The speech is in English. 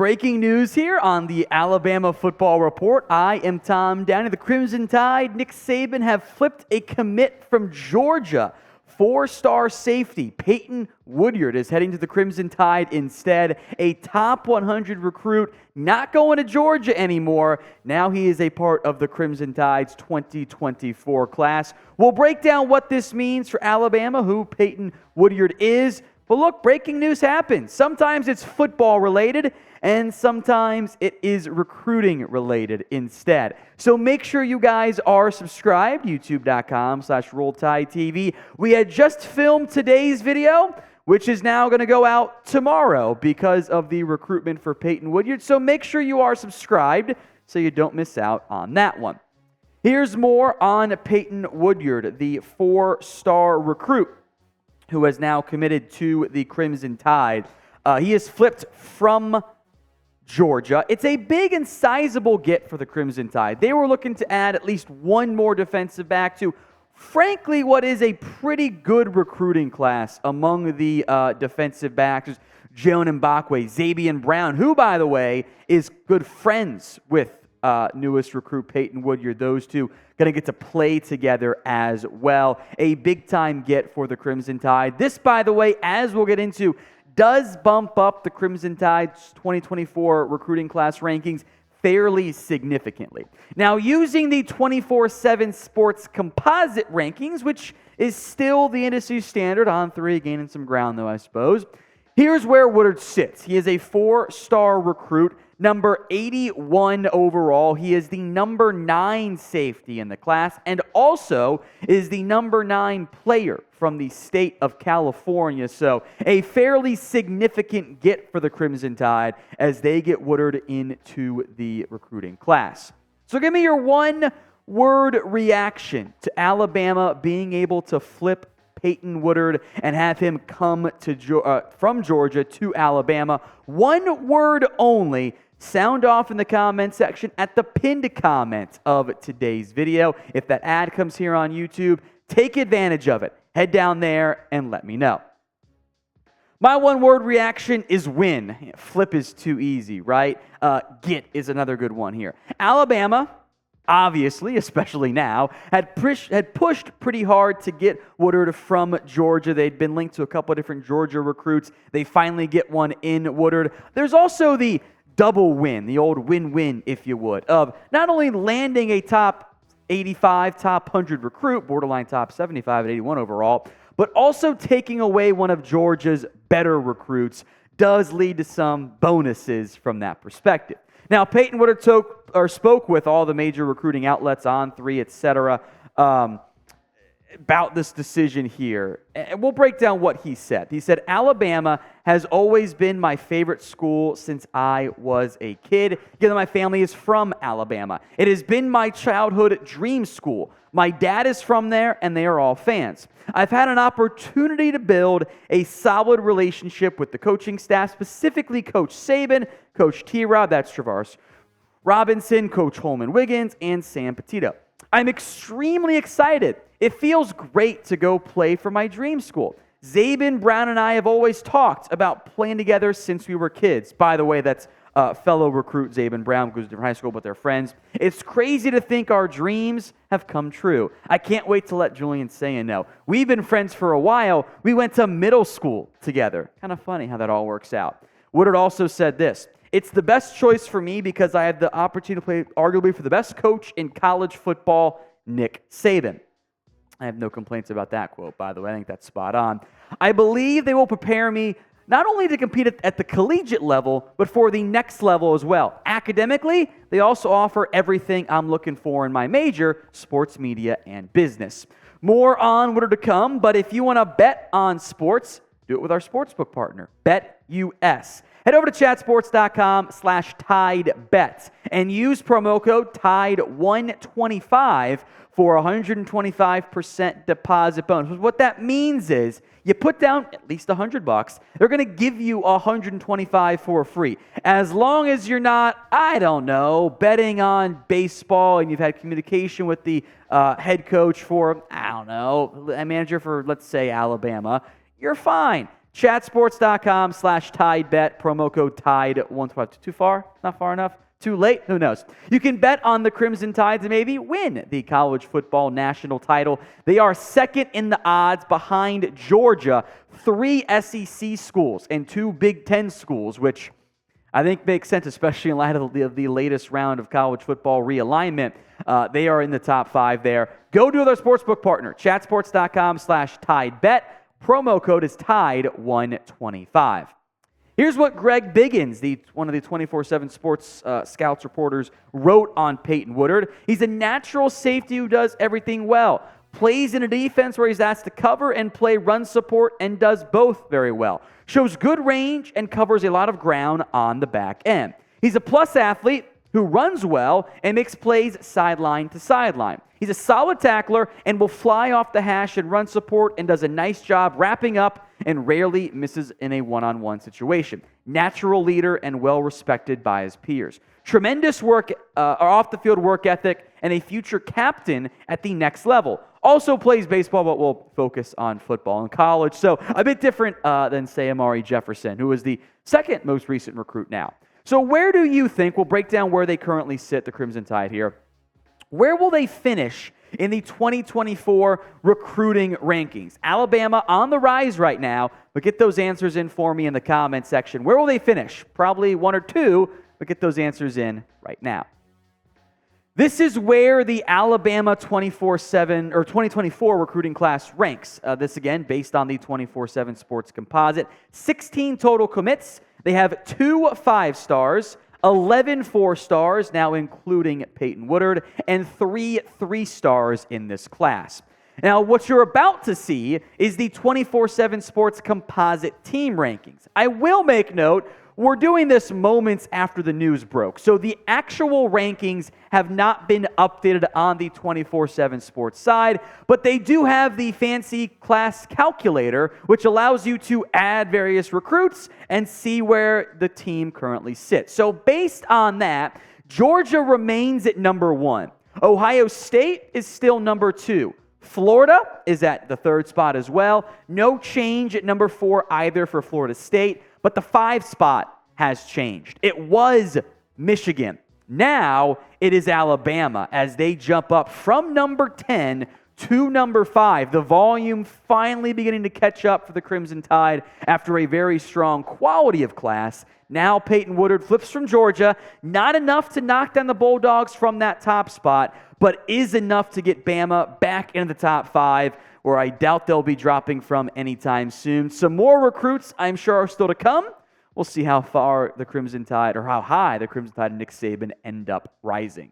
breaking news here on the Alabama Football Report. I am Tom Downey. The Crimson Tide, Nick Saban, have flipped a commit from Georgia. Four-star safety Peyton Woodyard is heading to the Crimson Tide instead. A top 100 recruit, not going to Georgia anymore. Now he is a part of the Crimson Tide's 2024 class. We'll break down what this means for Alabama, who Peyton Woodyard is. But look, breaking news happens. Sometimes it's football related, and sometimes it is recruiting related instead. So make sure you guys are subscribed, youtube.com/RollTideTV. We had just filmed today's video, which is now going to go out tomorrow because of the recruitment for Peyton Woodyard. So make sure you are subscribed so you don't miss out on that one. Here's more on Peyton Woodyard, the four-star recruit who has now committed to the Crimson Tide. He has flipped from Georgia. It's a big and sizable get for the Crimson Tide. They were looking to add at least one more defensive back to, frankly, what is a pretty good recruiting class among the defensive backs. Jalen Mbakwe, Saban Brown, who, by the way, is good friends with newest recruit Peyton Woodyard. Those two going to get to play together as well. A big-time get for the Crimson Tide. This, by the way, as we'll get into, does bump up the Crimson Tide's 2024 recruiting class rankings fairly significantly. Now, using the 24/7 Sports composite rankings, which is still the industry standard on three, gaining some ground, though, I suppose, here's where Woodyard sits. He is a four-star recruit, number 81 overall. He is the number 9 safety in the class and also is the number 9 player from the state of California. So a fairly significant get for the Crimson Tide as they get Woodyard into the recruiting class. So give me your one-word reaction to Alabama being able to flip Peyton Woodyard and have him come to from Georgia to Alabama. One word only. Sound off in the comment section at the pinned comment of today's video. If that ad comes here on YouTube, take advantage of it. Head down there and let me know. My one-word reaction is win. Flip is too easy, right? Get is another good one here. Alabama, obviously, especially now, had pushed pretty hard to get Woodyard from Georgia. They'd been linked to a couple of different Georgia recruits. They finally get one in Woodyard. There's also the double win, the old win-win, if you would, of not only landing a top 85, top 100 recruit, borderline top 75 at 81 overall, but also taking away one of Georgia's better recruits does lead to some bonuses from that perspective. Now, Peyton Woodyard spoke with all the major recruiting outlets, On3, etc., about this decision here. And we'll break down what he said. He said, Alabama has always been my favorite school since I was a kid, given my family is from Alabama. It has been my childhood dream school. My dad is from there, and they are all fans. I've had an opportunity to build a solid relationship with the coaching staff, specifically Coach Saban, Coach T-Rob, that's Travaris Robinson, Coach Holman Wiggins, and Sam Petito. I'm extremely excited. It feels great to go play for my dream school. Saban Brown and I have always talked about playing together since we were kids. By the way, that's fellow recruit Saban Brown, goes to different high school, but they're friends. It's crazy to think our dreams have come true. I can't wait to let Julian Sayin know. We've been friends for a while. We went to middle school together. Kind of funny how that all works out. Woodyard also said this. It's the best choice for me because I have the opportunity to play arguably for the best coach in college football, Nick Saban. I have no complaints about that quote, by the way. I think that's spot on. I believe they will prepare me not only to compete at the collegiate level, but for the next level as well. Academically, they also offer everything I'm looking for in my major, sports media and business. More on Woodyard to come, but if you want to bet on sports, do it with our sportsbook partner, BetUS. Head over to chatsports.com/TideBet and use promo code TIDE125 for 125% deposit bonus. What that means is you put down at least $100, they're going to give you $125 for free. As long as you're not, I don't know, betting on baseball and you've had communication with the head coach for, I don't know, a manager for, let's say, Alabama, you're fine. Chatsports.com/TideBet, promo code TIDE125. Too far? Not far enough? Too late? Who knows? You can bet on the Crimson Tide to maybe win the college football national title. They are second in the odds behind Georgia, 3 SEC schools and 2 Big Ten schools, which I think makes sense, especially in light of the latest round of college football realignment. They are in the top 5 there. Go to their sportsbook partner, chatsports.com/TideBet. Promo code is TIDE125. Here's what Greg Biggins, one of the 24/7 Sports Scouts reporters, wrote on Peyton Woodyard. He's a natural safety who does everything well. Plays in a defense where he's asked to cover and play run support and does both very well. Shows good range and covers a lot of ground on the back end. He's a plus athlete who runs well and makes plays sideline to sideline. He's a solid tackler and will fly off the hash and run support and does a nice job wrapping up and rarely misses in a one-on-one situation. Natural leader and well-respected by his peers. Tremendous off-the-field work ethic and a future captain at the next level. Also plays baseball, but will focus on football in college. So a bit different than, say, Amari Jefferson, who is the second most recent recruit now. So where do you think, we'll break down where they currently sit, the Crimson Tide here. Where will they finish in the 2024 recruiting rankings? Alabama on the rise right now, but get those answers in for me in the comment section. Where will they finish? Probably 1 or 2, but get those answers in right now. This is where the Alabama 2024 recruiting class ranks. This again based on the 24/7 Sports Composite. 16 total commits. They have 2 5-stars, 11 4-stars, now including Peyton Woodyard, and 3 3-stars in this class. Now, what you're about to see is the 24/7 Sports Composite team rankings. I will make note, we're doing this moments after the news broke, so the actual rankings have not been updated on the 24/7 Sports side, but they do have the fancy class calculator, which allows you to add various recruits and see where the team currently sits. So based on that, Georgia remains at number 1. Ohio State is still number 2. Florida is at the 3rd spot as well. No change at number 4 either for Florida State. But the 5 spot has changed. It was Michigan. Now it is Alabama as they jump up from number 10 to number 5. The volume finally beginning to catch up for the Crimson Tide after a very strong quality of class. Now Peyton Woodyard flips from Georgia. Not enough to knock down the Bulldogs from that top spot, but is enough to get Bama back into the top 5, where I doubt they'll be dropping from anytime soon. Some more recruits, I'm sure, are still to come. We'll see how far the Crimson Tide, or how high the Crimson Tide and Nick Saban end up rising.